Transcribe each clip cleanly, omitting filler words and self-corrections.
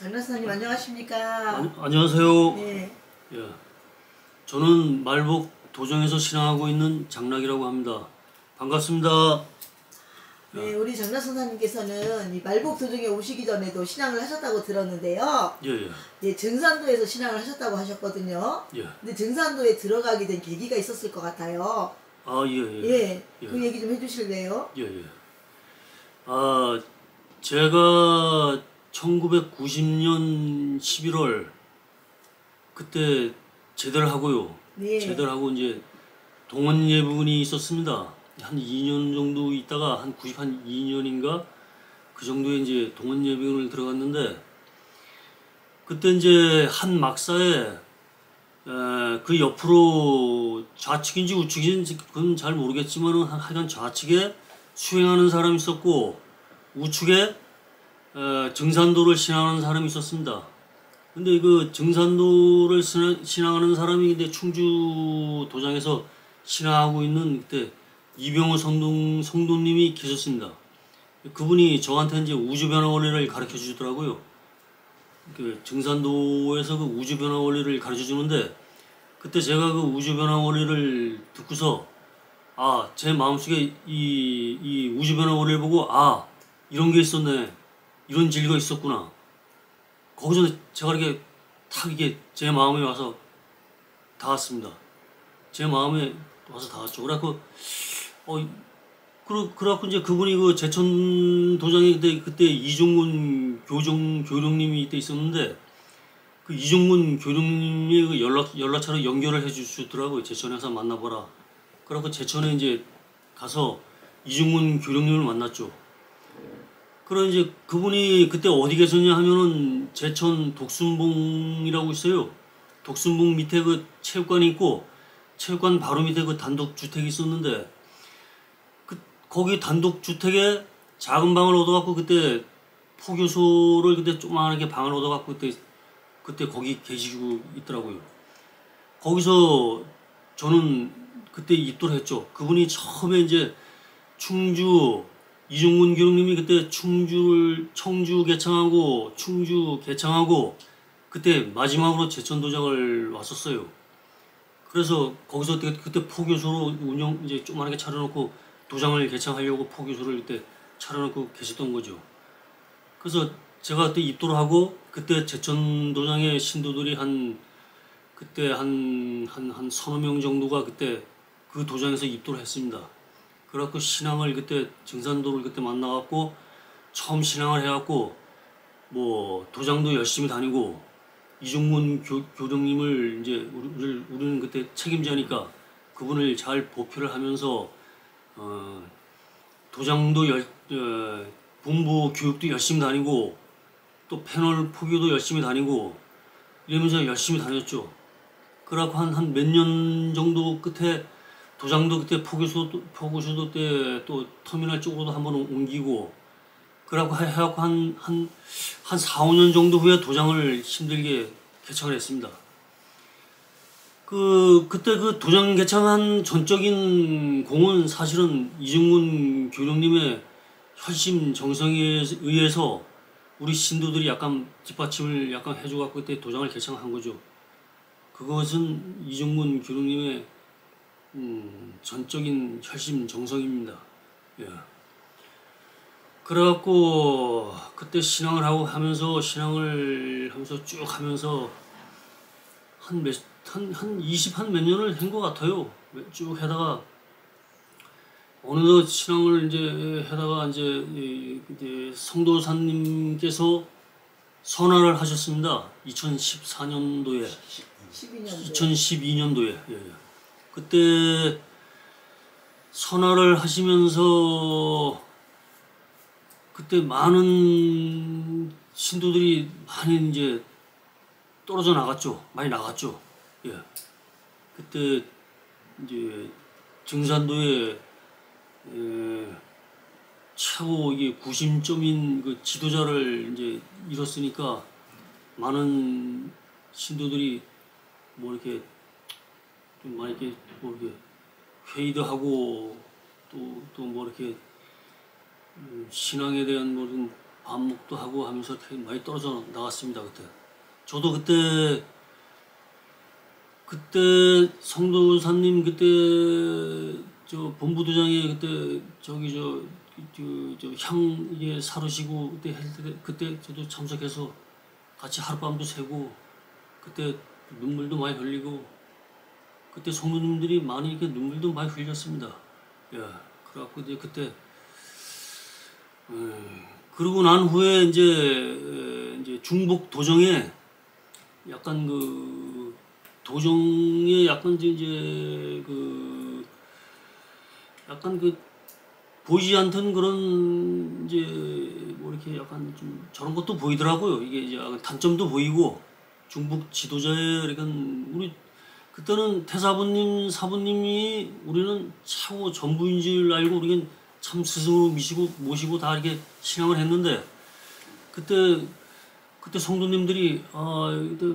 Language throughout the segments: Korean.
장로사님 안녕하십니까? 안녕하세요. 네. 예, 저는 말복 도정에서 신앙하고 있는 장락이라고 합니다. 반갑습니다. 네, 우리 장로선사님께서는 이 말복 도정에 오시기 전에도 신앙을 하셨다고 들었는데요. 예. 네, 증산도에서 신앙을 하셨다고 하셨거든요. 예. 근데 증산도에 들어가게 된 계기가 있었을 것 같아요. 예. 그 얘기 좀 해주실래요? 제가 1990년 11월 그때 제대를 하고요. 네. 제대를 하고 이제 동원 예분이 있었습니다. 한 2년 정도 있다가 한 92년인가 그 정도에 이제 동원 예비군을 들어갔는데, 그때 이제 한 막사에 그 옆으로 좌측인지 우측인지 그건 잘 모르겠지만은 하여간 좌측에 수행하는 사람이 있었고 우측에 증산도를 신앙하는 사람이 있었습니다. 근데 그 증산도를 신앙하는 사람이 근데 충주 도장에서 신앙하고 있는 그때 이병호 성도님이 계셨습니다. 그분이 저한테 이제 우주변화 원리를 가르쳐 주더라고요. 그 증산도에서 그 우주변화 원리를 가르쳐 주는데, 그때 제가 그 우주변화 원리를 듣고서 제 마음속에 이 우주변화 원리를 보고 이런 게 있었네, 이런 진리가 있었구나. 거기서 제가 이렇게 탁 이게 제 마음에 와서 닿았습니다. 제 마음에 와서 닿았죠. 그래갖고 이제 그분이 그 제천 도장에 그때 이종문 교령님이 이때 있었는데, 그 이종문 교령님이 그 연락처로 연결을 해주시더라고요. 제천에 가서 만나보라. 그래갖고 제천에 이제 가서 이종문 교령님을 만났죠. 그래 이제 그분이 그때 어디 계셨냐 하면은 제천 독순봉이라고 있어요. 독순봉 밑에 그 체육관이 있고 체육관 바로 밑에 그 단독 주택이 있었는데, 거기 단독 주택에 작은 방을 얻어갖고 그때 포교소를 그때 조그맣게 방을 얻어갖고 그때 거기 계시고 있더라고요. 거기서 저는 그때 입도를 했죠. 그분이 처음에 이제 충주 이종문 교령님이 그때 청주 개창하고 충주 개창하고 그때 마지막으로 제천도장을 왔었어요. 그래서 거기서 그때 포교소로 이제 조그맣게 차려놓고 도장을 개창하려고 포교소를 그때 차려놓고 계셨던 거죠. 그래서 제가 그때 입도를 하고 그때 제천도장의 신도들이 그때 한 서너 명 정도가 그때 그 도장에서 입도를 했습니다. 그래갖고 신앙을 그때 증산도를 그때 만나갖고 처음 신앙을 해갖고 뭐 도장도 열심히 다니고 이종문 교령님을 이제 우리는 그때 책임자니까 그분을 잘 보필을 하면서 도장도 본부 교육도 열심히 다니고 또 패널 포교도 열심히 다니고 이러면서 열심히 다녔죠. 그래갖고 한 몇 년 정도 끝에 도장도 그때 포교소도 때 또 터미널 쪽으로도 한번 옮기고 그래갖고 해갖고 한 4, 5년 정도 후에 도장을 힘들게 개창을 했습니다. 그때 그 도장 개창한 전적인 공은 사실은 이종문 교령님의 혈심 정성에 의해서 우리 신도들이 약간 뒷받침을 약간 해줘갖고 그때 도장을 개창한 거죠. 그것은 이종문 교령님의 전적인 혈심 정성입니다. 그래갖고 그때 신앙을 하면서 쭉 하면서 한 몇 년을 한 것 같아요. 쭉 하다가 어느덧 신앙을 이제 하다가 이제 성도사님께서 선화를 하셨습니다. 2014년도에 2012년도에 그때 선화를 하시면서 그때 많은 신도들이 많이 이제 떨어져 나갔죠. 많이 나갔죠. 그때 이제 증산도에 최고 이게 구심점인 그 지도자를 이제 잃었으니까 많은 신도들이 뭐 이렇게 좀 많이 이렇게 뭐 이렇게 회의도 하고 또 뭐 이렇게 신앙에 대한 모든 반목도 하고 하면서 이렇게 많이 떨어져 나갔습니다. 그때 저도 그때 성도사님 그때 저 본부도장에 그때 저기 향에 사르시고 그때 저도 참석해서 같이 하룻밤도 새고 그때 눈물도 많이 흘리고 그때 성도님들이 많이 이렇게 눈물도 많이 흘렸습니다. 예, 그래갖고 이제 그때 그러고 난 후에 이제 중복 도정에 약간 그 도정에 약간 이제 그 약간 그 보이지 않던 그런 이제 뭐 이렇게 약간 좀 저런 것도 보이더라고요. 이게 이제 약간 단점도 보이고 중북 지도자의 그러니까 우리 그때는 태사부님 사부님이 우리는 차고 전부인 줄 알고 우리는 참 스승으로 모시고 다 이렇게 신앙을 했는데 그때 성도님들이 그때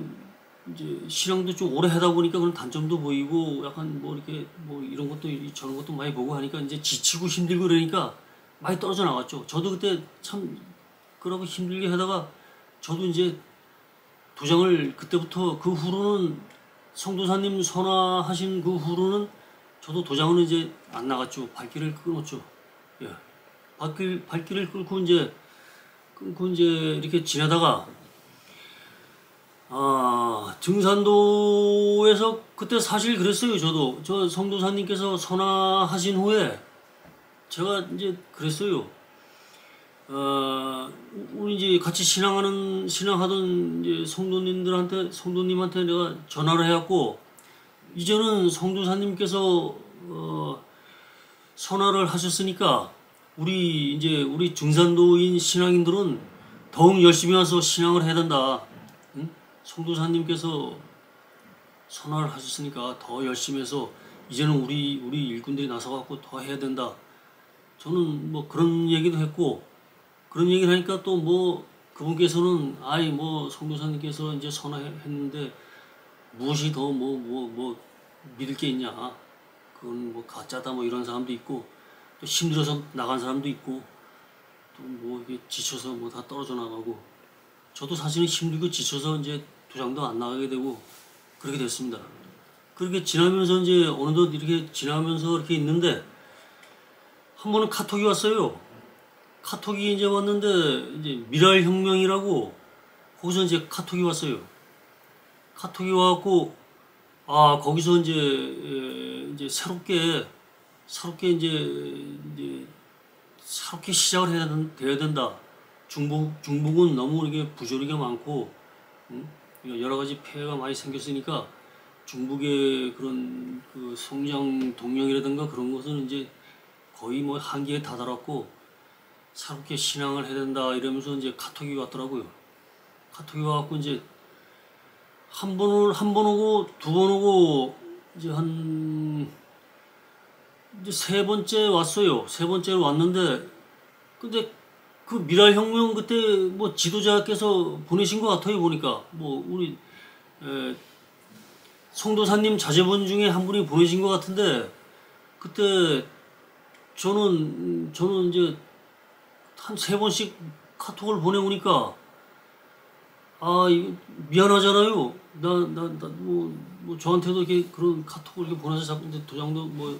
이제 신앙도 좀 오래 하다 보니까 그런 단점도 보이고 약간 뭐 이렇게 뭐 이런 것도 저런 것도 많이 보고 하니까 이제 지치고 힘들고 그러니까 많이 떨어져 나갔죠. 저도 그때 참 그러고 힘들게 하다가 저도 이제 도장을 그때부터 그 후로는 성도사님 선화하신 그 후로는 저도 도장은 이제 안 나갔죠. 발길을 끊었죠. 예. 발길을 끊고 이제 이렇게 지내다가 증산도에서 그때 사실 그랬어요. 저도 저 성도사님께서 선화하신 후에 제가 이제 그랬어요. 우리 이제 같이 신앙하던 이제 성도님한테 내가 전화를 해갖고 이제는 성도사님께서 선화를 하셨으니까 우리 증산도인 신앙인들은 더욱 열심히 와서 신앙을 해야 된다. 응? 성도사님께서 선화를 하셨으니까 더 열심히 해서 이제는 우리 일꾼들이 나서갖고 더 해야 된다. 저는 뭐 그런 얘기도 했고 그런 얘기를 하니까 또 뭐 그분께서는 성도사님께서 이제 선화했는데 무엇이 더 뭐 믿을 게 있냐. 그건 뭐 가짜다 뭐 이런 사람도 있고 또 힘들어서 나간 사람도 있고 또 뭐 이게 지쳐서 뭐 다 떨어져 나가고 저도 사실은 힘들고 지쳐서 이제 도장도 안 나가게 되고 그렇게 됐습니다. 그렇게 지나면서 이제 어느덧 이렇게 지나면서 이렇게 있는데 한 번은 카톡이 왔어요. 카톡이 이제 왔는데 이제 미랄혁명이라고 거기서 이제 카톡이 왔어요. 카톡이 와갖고 거기서 이제 새롭게 시작을 해야 된다. 중북은 너무 이게 부조리가 많고 여러 가지 폐해가 많이 생겼으니까 중북의 그런 그 성장 동력이라든가 그런 것은 이제 거의 뭐 한계에 다다랐고 새롭게 신앙을 해야 된다 이러면서 이제 카톡이 왔더라고요. 카톡이 와갖고 이제 한 번 오고 두 번 오고 이제 세 번째 왔어요. 세 번째로 왔는데 근데 그 미랄혁명 그때 뭐 지도자께서 보내신 것 같아요. 보니까 뭐 우리 성도사님 자제분 중에 한 분이 보내신 것 같은데 그때 저는 이제 한 세 번씩 카톡을 보내오니까 이거 미안하잖아요. 뭐 저한테도 이렇게 그런 카톡을 이렇게 보내서 자꾸 이제 도장도 뭐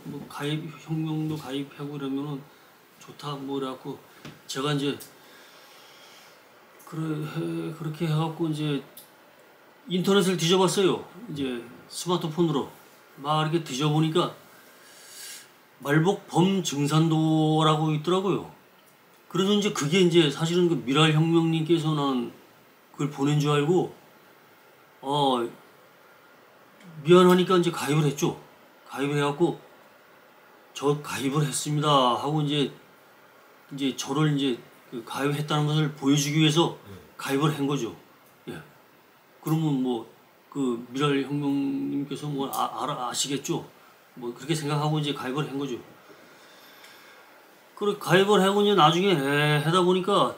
혁명도 가입하고 이러면은 좋다 뭐 그래갖고 제가 이제 그렇게 해갖고 이제 인터넷을 뒤져봤어요. 이제 스마트폰으로 막 이렇게 뒤져보니까 말복 범증산도라고 있더라고요. 그래서 이제 그게 이제 사실은 그 미랄혁명님께서는 그걸 보낸 줄 알고 미안하니까 이제 가입을 했죠. 가입을 해갖고 저 가입을 했습니다 하고 이제 저를 이제 그 가입했다는 것을 보여주기 위해서 가입을 한 거죠. 예. 그러면 뭐 그 미랄혁명님께서 뭐 아시겠죠. 뭐 그렇게 생각하고 이제 가입을 한 거죠. 그렇게 가입을 하고 이제 나중에 하다 보니까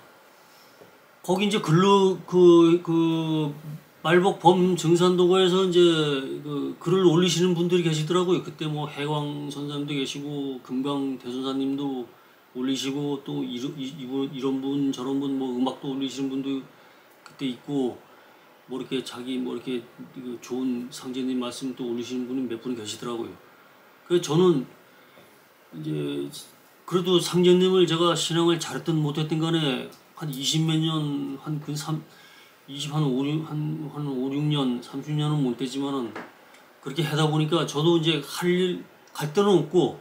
거기 이제 글로 그 말복 범증산도고에서 이제 그 글을 올리시는 분들이 계시더라고요. 그때 뭐 해광 선사님도 계시고 금강 대선사님도 올리시고 또 이런 분 저런 분 뭐 음악도 올리시는 분도 그때 있고 뭐 이렇게 자기 뭐 이렇게 좋은 상제님 말씀 또 올리시는 분이 몇 분 계시더라고요. 그래서 저는 이제 그래도 상제님을 제가 신앙을 잘했든 못했든 간에 한 20몇 년, 한 5, 6년, 30년은 못 되지만은 그렇게 하다 보니까 저도 이제 갈 데는 없고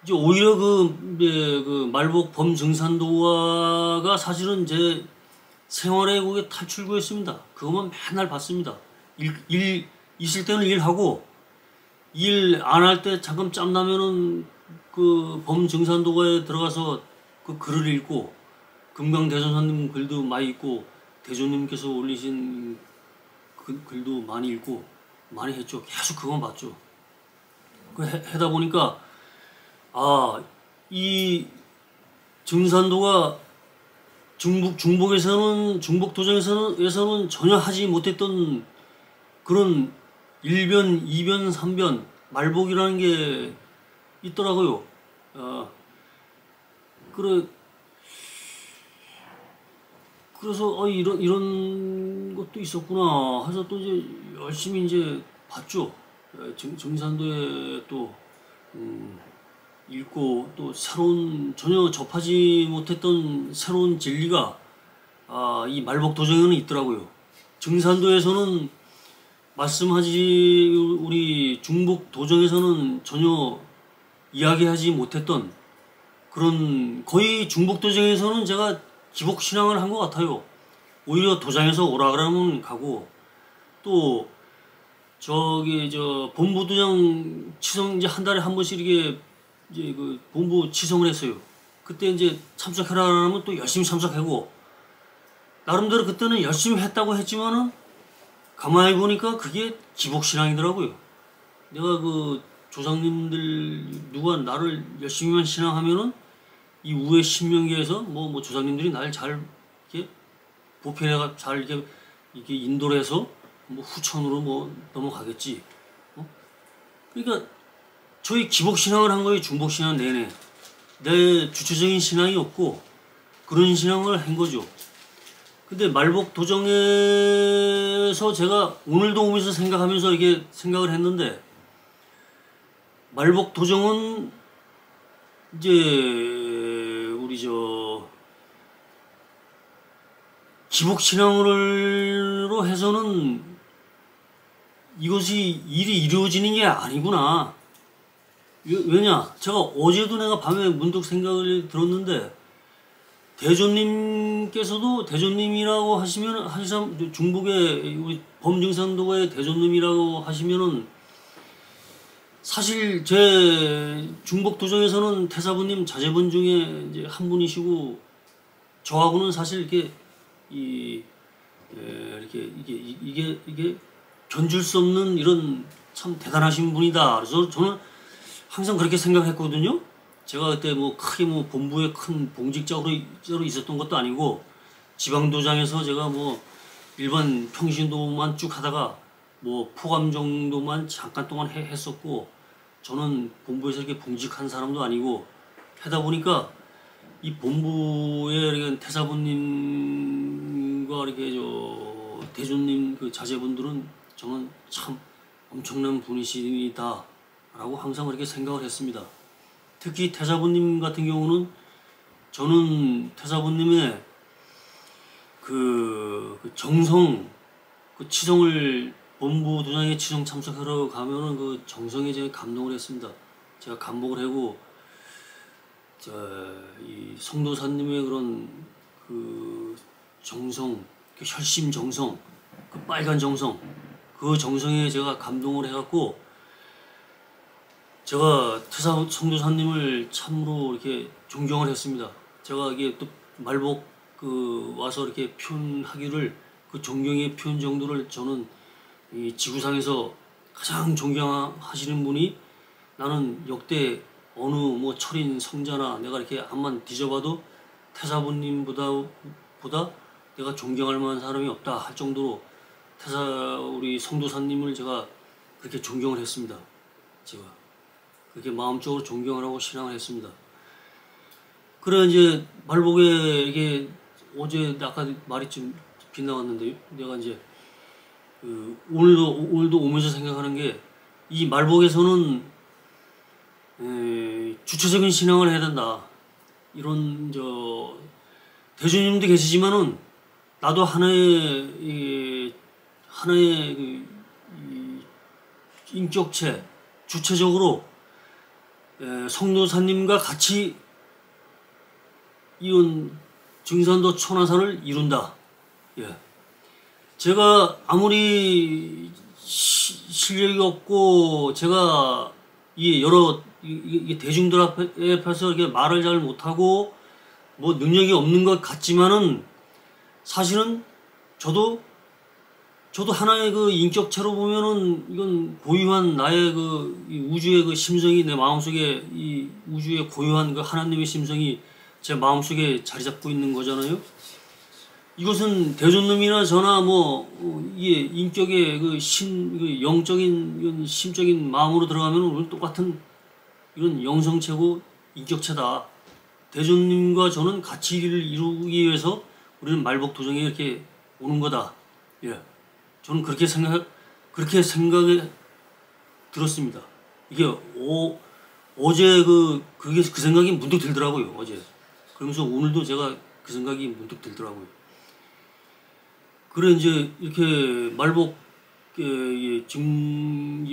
이제 오히려 그 말복 범증산도화가 사실은 제 생활의 그게 탈출구였습니다. 그것만 맨날 봤습니다. 있을 때는 일하고 일 안 할 때 잠깐 짬나면은 그 범증산도가에 들어가서 그 글을 읽고 금강대전사님 글도 많이 읽고 대조님께서 올리신 그 글도 많이 읽고 많이 했죠. 계속 그건 봤죠. 하다 보니까 이 증산도가 중복도정에서는 전혀 하지 못했던 그런 일변, 이변, 삼변, 말복이라는 게 있더라고요. 그래서 이런 것도 있었구나 해서 또 이제 열심히 이제 봤죠. 증산도에 또 읽고 또 전혀 접하지 못했던 새로운 진리가 이 말복도정에는 있더라고요. 증산도에서는 말씀하지 우리 중복도정에서는 전혀 이야기하지 못했던 그런 거의 중복도정에서는 제가 기복신앙을 한 것 같아요. 오히려 도장에서 오라 그러면 가고 또 본부도장 치성 이제 한 달에 한 번씩 이렇게 이제 그 본부 치성을 했어요. 그때 이제 참석해라 하면 또 열심히 참석하고 나름대로 그때는 열심히 했다고 했지만은 가만히 보니까 그게 기복신앙이더라고요. 내가 그 조상님들 누가 나를 열심히만 신앙하면은 이 우회 신명기에서 뭐 조상님들이 날 잘 이렇게 보편에가 잘 이렇게 인도를 해서 뭐 후천으로 뭐 넘어가겠지. 그러니까 저희 기복신앙을 한 거예요. 중복신앙 내내. 내 주체적인 신앙이 없고 그런 신앙을 한 거죠. 근데 말복도정에서 제가 오늘도 오면서 생각하면서 이게 생각을 했는데 말복도정은 이제 우리 기복신앙으로 해서는 이것이 일이 이루어지는 게 아니구나. 왜냐? 제가 어제도 내가 밤에 문득 생각을 들었는데 대조님께서도 대조님이라고 하시면 중복의 우리 범증산도가의 대조님이라고 하시면은 사실 제 중복도정에서는 태사부님 자제분 중에 이제 한 분이시고 저하고는 사실 이렇게 이게 견줄 수 없는 이런 참 대단하신 분이다. 그래서 저는 항상 그렇게 생각했거든요. 제가 그때 뭐 크게 뭐 본부에 큰 봉직자로 있었던 것도 아니고 지방도장에서 제가 뭐 일반 평신도만 쭉 하다가 뭐 포감 정도만 잠깐 동안 했었고 저는 본부에서 이렇게 봉직한 사람도 아니고 하다 보니까 이 본부의 이렇게 태사부님과 이렇게 대조님 그 자제분들은 저는 참 엄청난 분이시다 라고 항상 그렇게 생각을 했습니다. 특히 태사부님 같은 경우는 저는 태사부님의 그 정성, 그 치성을 본부 도장에 치성 참석하러 가면은 그 정성에 제가 감동을 했습니다. 제가 감목을 하고 이 성도사님의 그런 그 정성, 그 혈심 정성, 그 빨간 정성, 그 정성에 제가 감동을 해갖고 제가 성도사님을 참으로 이렇게 존경을 했습니다. 제가 이게 또 말복 와서 이렇게 표현하기를 그 존경의 표현 정도를 저는 이 지구상에서 가장 존경하시는 분이 나는 역대 어느 뭐 철인 성자나 내가 이렇게 앞만 뒤져봐도 태사부님보다 내가 존경할 만한 사람이 없다 할 정도로 우리 성도사님을 제가 그렇게 존경을 했습니다. 제가 그렇게 마음적으로 존경을 하고 신앙을 했습니다. 그래 이제 말복에 이게 어제 아까 말이 좀 빗나갔는데 내가 이제 오늘도 오면서 생각하는 게 이 말복에서는 주체적인 신앙을 해야 된다. 이런 대주님도 계시지만은 나도 하나의 인격체 주체적으로 성도사님과 같이 이런 증산도 천하산을 이룬다. 예. 제가 아무리 실력이 없고 제가 이 여러 대중들 앞에서 이렇게 말을 잘 못하고 뭐 능력이 없는 것 같지만은 사실은 저도 하나의 그 인격체로 보면은 이건 고유한 나의 이 우주의 그 심성이 내 마음속에 이 우주의 고유한 그 하나님의 심성이 제 마음속에 자리 잡고 있는 거잖아요. 이것은 대존놈이나 저나 이게 인격의 그 영적인 이런 심적인 마음으로 들어가면 우리 똑같은 이런 영성체고 인격체다. 대존님과 저는 같이 일을 이루기 위해서 우리는 말복 도정에 이렇게 오는 거다. 예. 저는 그렇게 생각이 들었습니다. 이게 어제 그 생각이 문득 들더라고요. 어제. 그러면서 오늘도 제가 그 생각이 문득 들더라고요. 그래 이제 이렇게 말복 지금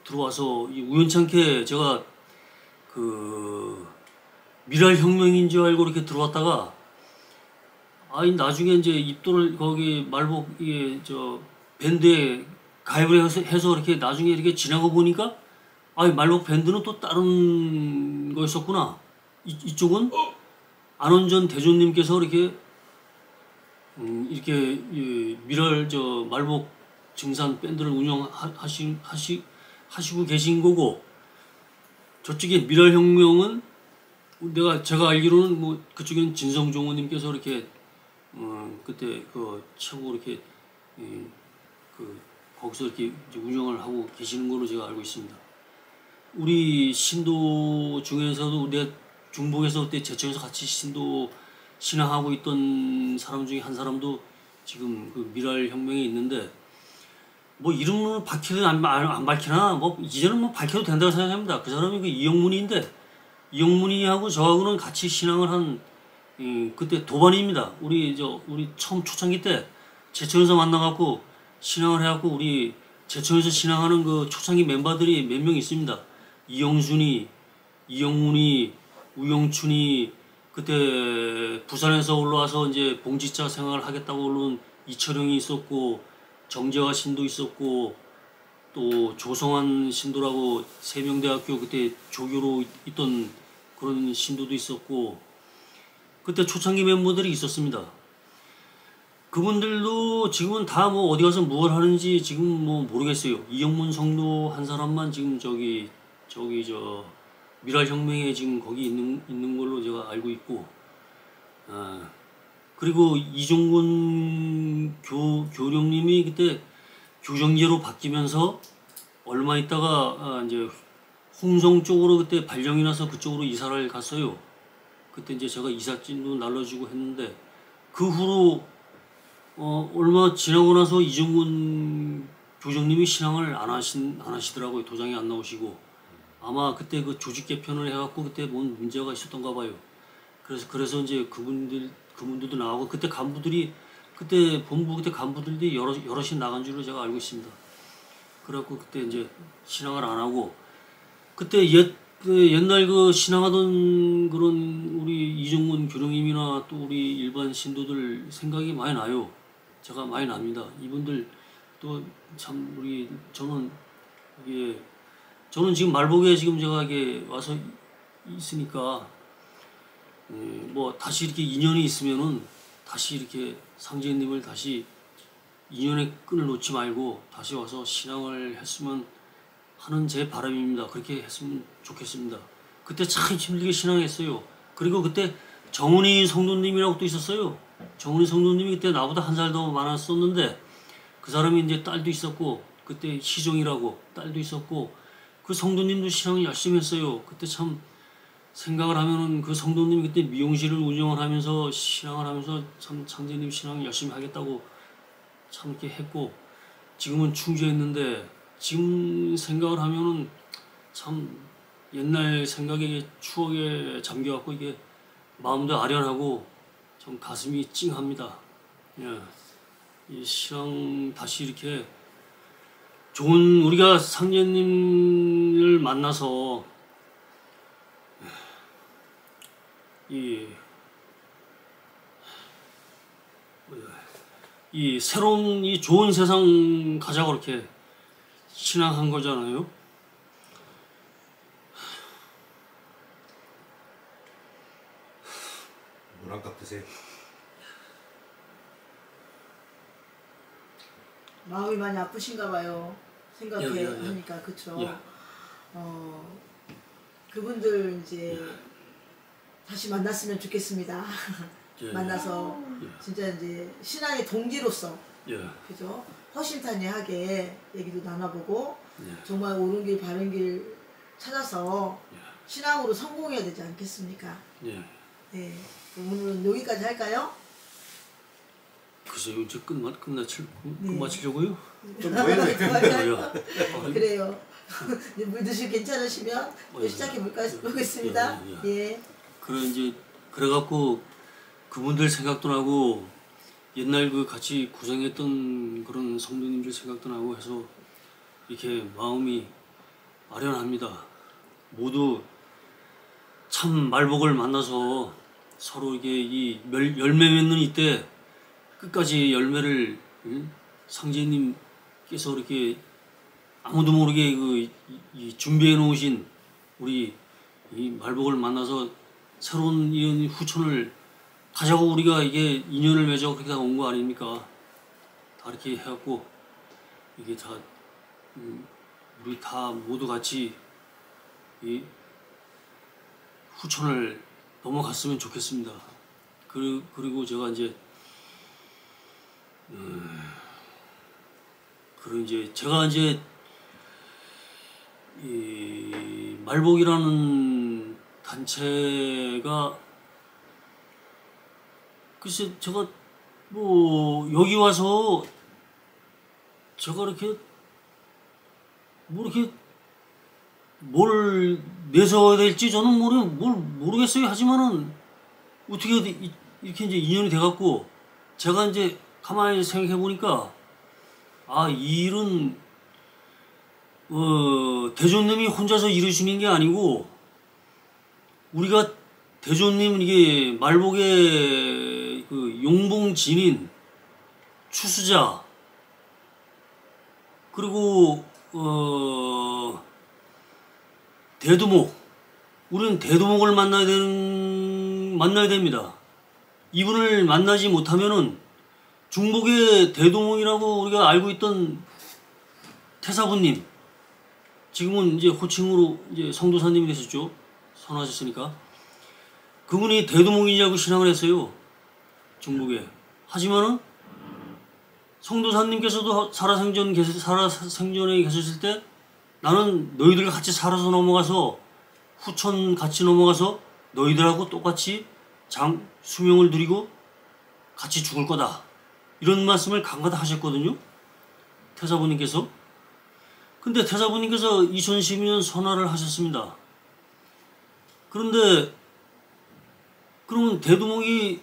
들어와서 우연찮게 제가 그 미랄 혁명인 줄 알고 이렇게 들어왔다가 나중에 이제 입도를 거기 말복 밴드에 가입을 해서 이렇게 나중에 이렇게 지나고 보니까 말복 밴드는 또 다른 거였었구나. 이쪽은 안원전 대존님께서 이렇게 미랄 말복 증산 밴드를 운영하시고 계신 거고, 저쪽에 미랄 혁명은 제가 알기로는 그쪽에는 진성종호님께서 이렇게 그때 최고 이렇게 거기서 이렇게 운영을 하고 계시는 걸로 제가 알고 있습니다. 우리 신도 중에서도 내 중복에서 그때 제천에서 같이 신도 신앙하고 있던 사람 중에 한 사람도 지금 그 미랄 혁명에 있는데 이름을 밝히든 안 밝히나 이제는 밝혀도 된다고 생각합니다. 그 사람이 그 이영문이인데 이영문이하고 저하고는 같이 신앙을 한 그때 도반입니다. 우리 처음 초창기 때 제천에서 만나갖고 신앙을 해갖고 우리 제천에서 신앙하는 그 초창기 멤버들이 몇 명 있습니다. 이영순이, 이영문이, 우영춘이, 그때 부산에서 올라와서 이제 봉지자 생활을 하겠다고 올라온 이철영이 있었고, 정재화 신도 있었고, 또 조성환 신도라고 세명대학교 그때 조교로 있던 그런 신도도 있었고, 그때 초창기 멤버들이 있었습니다. 그분들도 지금은 다 어디 가서 뭘 하는지 지금 모르겠어요. 이영문 성도 한 사람만 지금 미랄 혁명에 지금 거기 있는 걸로 제가 알고 있고, 그리고 이종군 교령님이 그때 교정제로 바뀌면서 얼마 있다가 이제 홍성 쪽으로 그때 발령이 나서 그쪽으로 이사를 갔어요. 그때 이제 제가 이삿짐도 날라주고 했는데, 그 후로 얼마 지나고 나서 이종군 교정님이 신앙을 안 하시더라고요. 도장이 안 나오시고. 아마 그때 그 조직 개편을 해갖고 그때 뭔 문제가 있었던가 봐요. 그래서 이제 그분들도 나가고, 그때 간부들이 그때 본부 그때 간부들이 여럿이 나간 줄로 제가 알고 있습니다. 그래갖고 그때 이제 신앙을 안 하고, 그때 옛날 그 신앙하던 그런 우리 이종문 교령님이나 또 우리 일반 신도들 생각이 많이 나요. 제가 많이 납니다. 이분들 또 참 저는 지금 말복에 지금 제가 이게 와서 있으니까 다시 이렇게 인연이 있으면은 다시 이렇게 상제님을 다시 인연의 끈을 놓지 말고 다시 와서 신앙을 했으면 하는 제 바람입니다. 그렇게 했으면 좋겠습니다. 그때 참 힘들게 신앙했어요. 그리고 그때 정은희 성도님이라고 또 있었어요. 정은희 성도님이 그때 나보다 한 살 더 많았었는데, 그 사람이 이제 딸도 있었고, 그때 희종이라고 딸도 있었고, 그 성도님도 신앙을 열심히 했어요. 그때 참 생각을 하면은 그 성도님이 그때 미용실을 운영을 하면서 신앙을 하면서 참 상제님 신앙 열심히 하겠다고 참 이렇게 했고 지금은 충주했는데 지금 생각을 하면은 참 옛날 생각에 추억에 잠겨갖고 이게 마음도 아련하고 좀 가슴이 찡합니다. 예. 이 신앙 다시 이렇게 좋은 우리가 상제님을 만나서 이 새로운 이 좋은 세상 가자고 이렇게 신앙한 거잖아요. 물 한 컵 드세요. 마음이 많이 아프신가 봐요. 생각해 예. 하니까 그쵸. 예. 그분들 이제 다시 만났으면 좋겠습니다. 예. 만나서 진짜 이제 신앙의 동지로서 예. 그죠? 허심탄회하게 얘기도 나눠보고 예. 정말 옳은 길 바른 길 찾아서 예. 신앙으로 성공해야 되지 않겠습니까? 예. 네. 오늘은 여기까지 할까요? 글쎄요, 이제 끝마치려고요? 좀 보이네. 뭐야? 그래요. 이제 물 드시고 괜찮으시면 또 예. 시작해 볼까 보겠습니다. 예. 그래 이제 그래갖고 그분들 생각도 나고 옛날 그 같이 고생했던 그런 성도님들 생각도 나고 해서 이렇게 마음이 아련합니다. 모두 참 말복을 만나서 서로 이게 이 열매 맺는 이때 끝까지 열매를 상제님께서 이렇게 아무도 모르게 이 준비해 놓으신 우리 이 말복을 만나서 새로운 이런 후천을 가자고 우리가 이게 인연을 맺어 그렇게 온 거 아닙니까? 다 이렇게 해갖고 이게 다 우리 다 모두 같이 이 후천을 넘어갔으면 좋겠습니다. 그리고 제가 이제 그리고 이제 제가 이제 이 말복이라는 단체가 글쎄 제가 뭐 여기 와서 제가 이렇게 뭐 이렇게 뭘 내세워야 될지 저는 모르겠어요. 하지만은 어떻게 이렇게 이제 인연이 돼갖고 제가 이제 가만히 생각해 보니까 아, 이 일은 대존님이 혼자서 이루시는 게 아니고 우리가 대존님 이게 말복의 그 용봉진인 추수자 그리고 대두목 우리는 대두목을 만나야 됩니다. 이분을 만나지 못하면은 중복의 대두목이라고 우리가 알고 있던 태사부님 지금은 이제 호칭으로 이제 성도사님이 되셨죠. 선하셨으니까 그분이 대두목이냐고 신앙을 했어요. 중복에. 하지만은 성도사님께서도 살아생전에 계셨을 때 나는 너희들과 같이 살아서 넘어가서 후천 같이 넘어가서 너희들하고 똑같이 수명을 누리고 같이 죽을 거다. 이런 말씀을 간간히 하셨거든요. 태사부님께서. 근데 태사부님께서 2012년 선화를 하셨습니다. 그런데 그러면 대두목이라고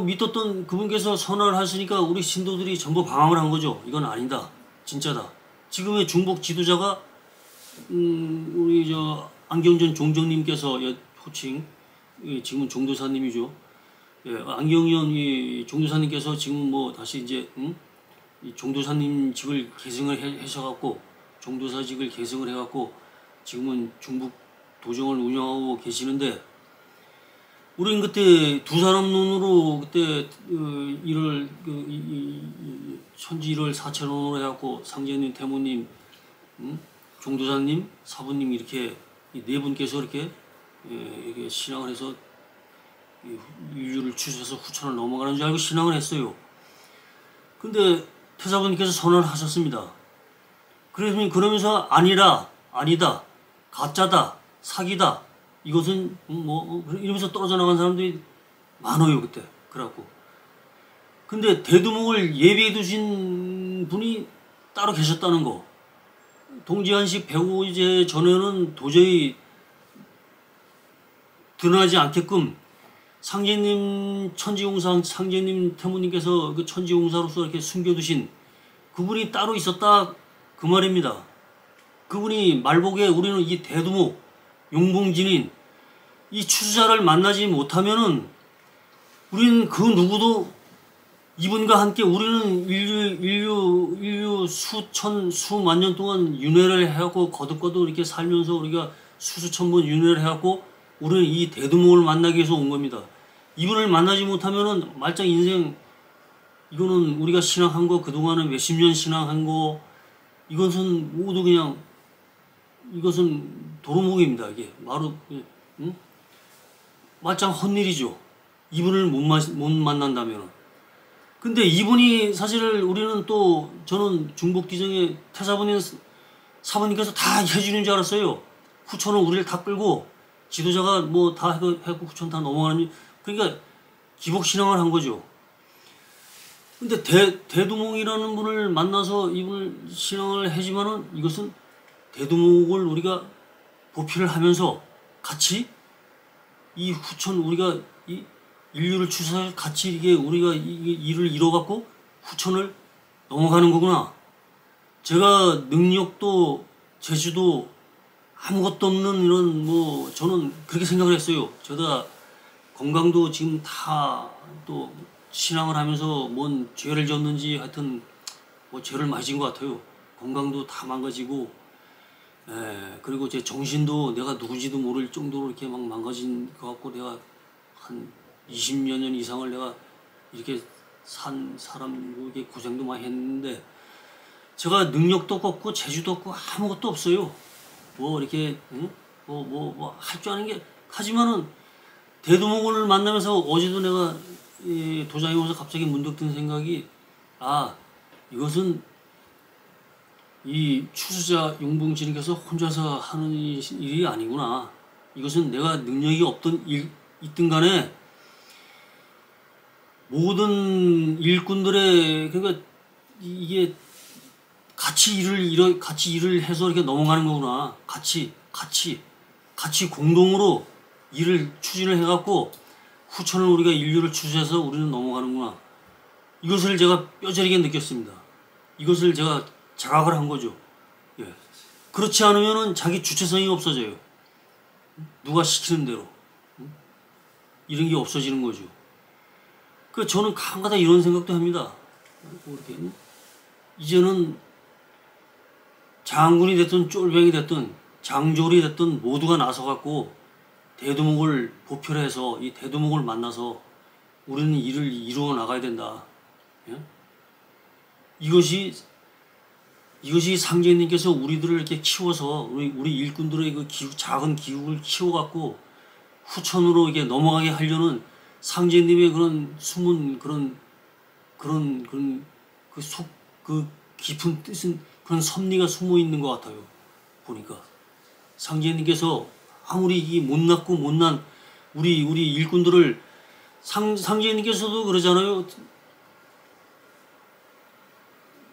믿었던 그분께서 선화를 하시니까 우리 신도들이 전부 방황을 한 거죠. 이건 아니다. 진짜다. 지금의 중복 지도자가 우리 저 안경전 종정님께서 호칭 지금은 종도사님이죠. 예, 안경현 종도사님께서 지금 뭐 다시 이제 이 종도사님 직을 계승을 하셔갖고 종도사직을 계승을 해갖고 지금은 중북 도정을 운영하고 계시는데 우리는 그때 두 사람 눈으로 그때 일을 천지 일을 사천원으로 해갖고 상제님, 태모님, 종도사님, 사부님 이렇게 이 네 분께서 이렇게 이렇게 신앙을 해서 인류를 추셔서 후천을 넘어가는 줄 알고 신앙을 했어요. 근데 태사부님께서 선언을 하셨습니다. 그러면서 아니다, 가짜다, 사기다 이것은 이러면서 떨어져 나간 사람들이 많아요 그때. 그래갖고 근데 대두목을 예비해 두신 분이 따로 계셨다는 거. 동지한식 배우 이제 전에는 도저히 드러나지 않게끔 상제님 천지용사 상제님 태모님께서 그 천지용사로서 이렇게 숨겨두신 그분이 따로 있었다 그 말입니다. 그분이 말복에 우리는 이 대두목 용봉진인 이 추수자를 만나지 못하면은 우리는 그 누구도 이분과 함께 우리는 인류 수천 수만 년 동안 윤회를 해갖고 거듭거듭 이렇게 살면서 우리가 수수천 번 윤회를 해갖고 우리는 이 대두목을 만나기 위해서 온 겁니다. 이분을 만나지 못하면은 말짱 인생 이거는 우리가 신앙한 거 그동안은 몇십 년 신앙한 거 이것은 모두 그냥 이것은 도루묵입니다. 이게 바로 응? 말짱 헛일이죠. 이분을 못 만난다면. 근데 이분이 사실 우리는 또 저는 중복기정에 태사분인 사부님께서 다 해주는 줄 알았어요. 후천은 우리를 다 끌고 지도자가 뭐 다 해고 후천 다 넘어가는 그러니까 기복신앙을 한 거죠. 근데 대두목이라는 분을 만나서 이분을 신앙을 하지만은 이것은 대두목을 우리가 보필을 하면서 같이 이 후천 우리가 이 인류를 추사해 같이 이게 우리가 일을 이뤄갖고 후천을 넘어가는 거구나. 제가 능력도 재주도 아무것도 없는 이런 뭐 저는 그렇게 생각을 했어요. 저다 건강도 지금 다 또 신앙을 하면서 뭔 죄를 졌는지 하여튼 뭐 죄를 많이 진 것 같아요. 건강도 다 망가지고 그리고 제 정신도 내가 누군지도 모를 정도로 이렇게 막 망가진 것 같고 내가 한 20여 년 이상을 내가 이렇게 산 사람에게 고생도 많이 했는데 제가 능력도 없고 재주도 없고 아무것도 없어요. 뭐 이렇게 뭐 할 줄 아는 게 하지만은 대두목을 만나면서 어제도 내가 도장에 오면서 갑자기 문득 든 생각이 이것은 이 추수자 용봉진님께서 혼자서 하는 일이 아니구나. 이것은 내가 능력이 있든 간에 모든 일꾼들의 그러니까 이게 같이 일을 해서 이렇게 넘어가는 거구나. 같이 공동으로 일을 추진을 해갖고 후천을 우리가 인류를 추수해서 우리는 넘어가는구나. 이것을 제가 뼈저리게 느꼈습니다. 이것을 제가 자각을 한 거죠. 예. 그렇지 않으면은 자기 주체성이 없어져요. 누가 시키는 대로 이런 게 없어지는 거죠. 그 저는 가끔가다 이런 생각도 합니다. 이렇게 이제는 장군이 됐든 쫄병이 됐든 장졸이 됐든 모두가 나서갖고 대두목을 보필해서 이 대두목을 만나서 우리는 일을 이루어 나가야 된다. 예? 이것이 상제님께서 우리들을 이렇게 키워서 우리 일꾼들의 그 작은 기국을 키워갖고 후천으로 이게 넘어가게 하려는 상제님의 그런 숨은 그 깊은 뜻은 그런 섭리가 숨어 있는 것 같아요. 보니까 상제님께서 아무리 이 못난 우리 일꾼들을 상제님께서도 그러잖아요.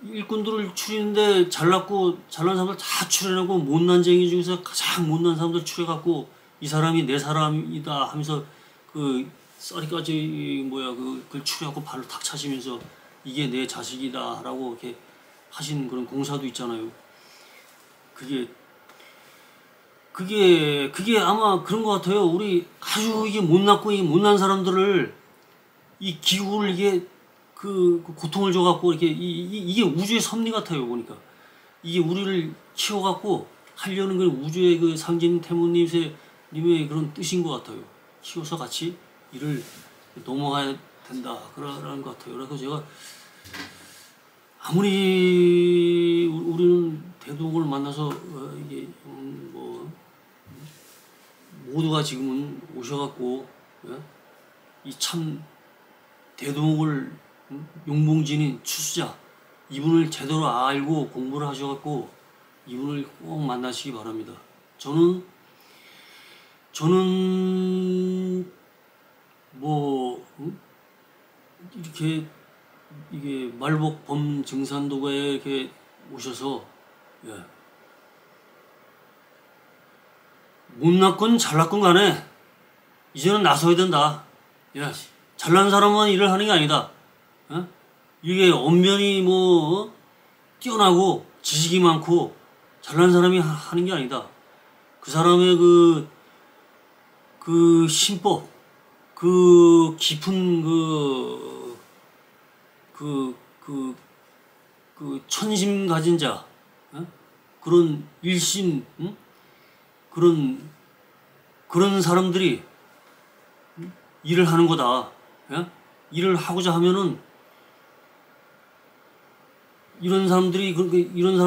일꾼들을 추리는데 잘난 사람들 다 추려내고 못난쟁이 중에서 가장 못난 사람들 추려갖고 이 사람이 내 사람이다 하면서 그 썰이까지 그걸 추려갖고 발로 탁 차시면서 이게 내 자식이다 라고 이렇게 하신 그런 공사도 있잖아요. 그게 아마 그런 것 같아요. 우리 아주 이게 못났고 이 못난 사람들을 이 기국을 이게 그 고통을 줘갖고 이렇게 이게 우주의 섭리 같아요. 보니까 이게 우리를 키워갖고 하려는 그 우주의 그 상제님 태모님의 그런 뜻인 것 같아요. 키워서 같이 일을 넘어가야 된다 그러는 것 같아요. 그래서 제가 아무리 우리는 대두목을 만나서 이게 모두가 지금은 오셔갖고 이 참 대두목을 용봉진인 추수자 이분을 제대로 알고 공부를 하셔갖고 이분을 꼭 만나시기 바랍니다. 저는 저는 뭐 이렇게 이게 말복 범증산도가에 이렇게 오셔서 예. 못났건 잘났건 간에 이제는 나서야 된다. 예. 잘난 사람만 일을 하는 게 아니다. 예? 이게 언변이 뭐 뛰어나고 지식이 많고 잘난 사람이 하는 게 아니다. 그 사람의 그 신법, 그 깊은 그 천심 가진 자, 어? 그런 일심, 응? 그런 사람들이 일을 하는 거다. 예? 일을 하고자 하면은 이런 사람들이 일을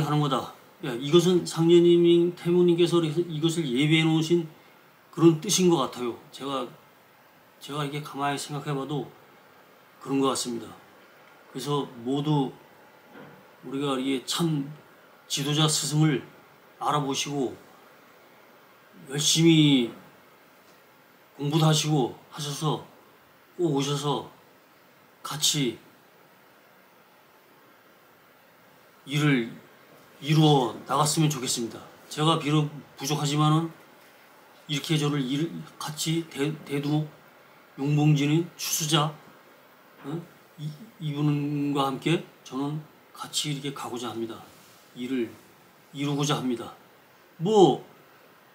하는 거다. 예, 이것은 상례님, 태무님께서 이것을 예배해 놓으신 그런 뜻인 것 같아요. 제가 이게 가만히 생각해봐도 그런 것 같습니다. 그래서 모두 우리가 이게 참 지도자 스승을 알아보시고 열심히 공부도 하시고 하셔서 꼭 오셔서 같이 일을 이루어 나갔으면 좋겠습니다. 제가 비록 부족하지만은 이렇게 저를 같이 대두목 용봉진의 추수자 이분과 함께 저는 같이 이렇게 가고자 합니다. 일을 이루고자 합니다. 뭐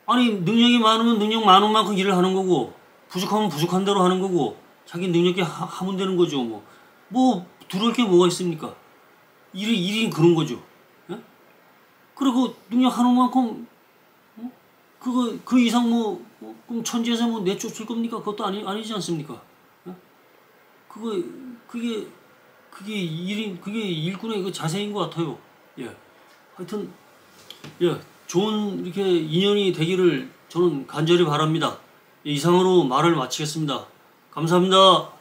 아니 능력이 많으면 능력 많은 만큼 일을 하는 거고 부족하면 부족한 대로 하는 거고 자기 능력이 하면 되는 거죠. 뭐 두려울 게 뭐가 있습니까? 일이 그런 거죠. 예? 그리고 능력 하는 만큼 그 이상 그럼 천지에서 내쫓을 겁니까? 그것도 아니지 않습니까? 예? 그게 일꾼의 그 자세인 것 같아요. 예. 하여튼, 예. 좋은 이렇게 인연이 되기를 저는 간절히 바랍니다. 예, 이상으로 말을 마치겠습니다. 감사합니다.